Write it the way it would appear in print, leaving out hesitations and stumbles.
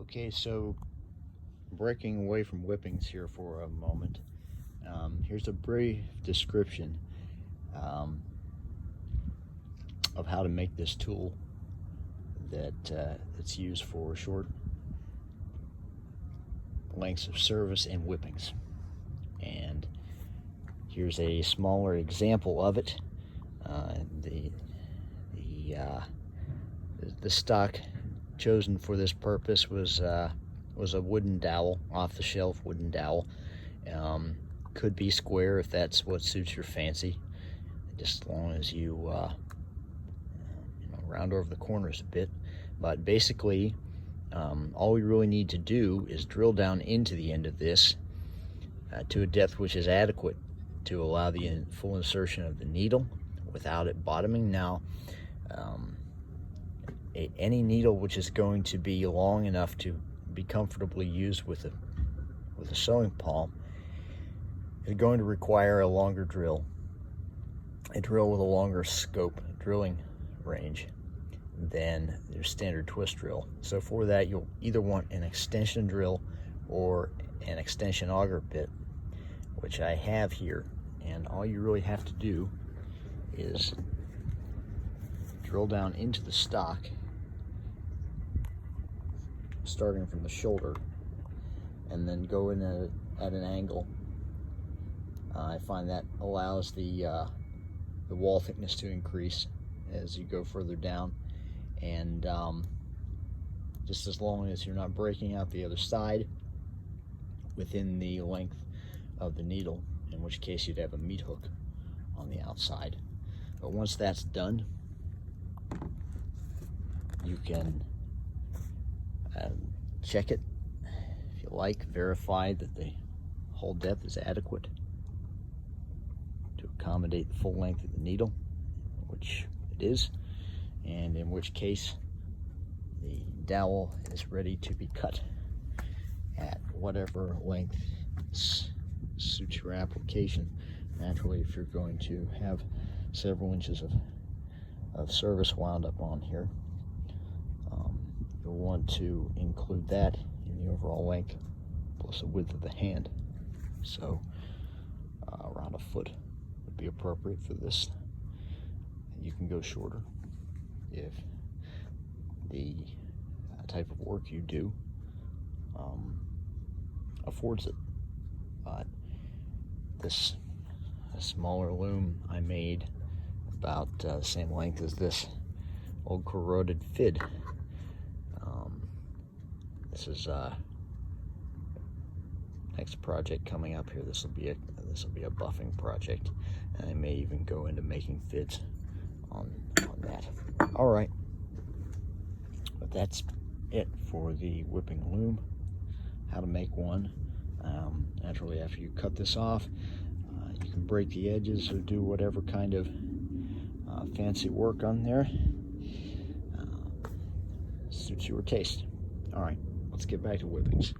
Okay, so breaking away from whippings here for a moment. Here's a brief description of how to make this tool that's used for short lengths of service and whippings. And here's a smaller example of it. The stock chosen for this purpose was a wooden dowel, off-the-shelf wooden dowel. Could be square if that's what suits your fancy, just as long as you round over the corners a bit. But basically, all we really need to do is drill down into the end of this to a depth which is adequate to allow the full insertion of the needle without it bottoming. Now, any needle which is going to be long enough to be comfortably used with a sewing palm is going to require a longer drill, a drill with a longer scope, drilling range than your standard twist drill. So for that, you'll either want an extension drill or an extension auger bit, which I have here. And all you really have to do is drill down into the stock, starting from the shoulder, and then go in at an angle. I find that allows the wall thickness to increase as you go further down, and just as long as you're not breaking out the other side within the length of the needle, in which case you'd have a meat hook on the outside. But once that's done, you can check it if you like, verify that the hole depth is adequate to accommodate the full length of the needle, which it is, and in which case the dowel is ready to be cut at whatever length suits your application. Naturally, if you're going to have several inches of service wound up on here, you'll want to include that in the overall length plus the width of the hand. So around a foot would be appropriate for this. You can go shorter if the type of work you do affords it. But this smaller loom I made about the same length as this old corroded fid. This is next project coming up here. This will be a buffing project, and I may even go into making fids on that. All right, but that's it for the whipping loom. How to make one. Naturally, after you cut this off, you can break the edges or do whatever kind of fancy work on there suits your taste. All right, let's get back to whippings.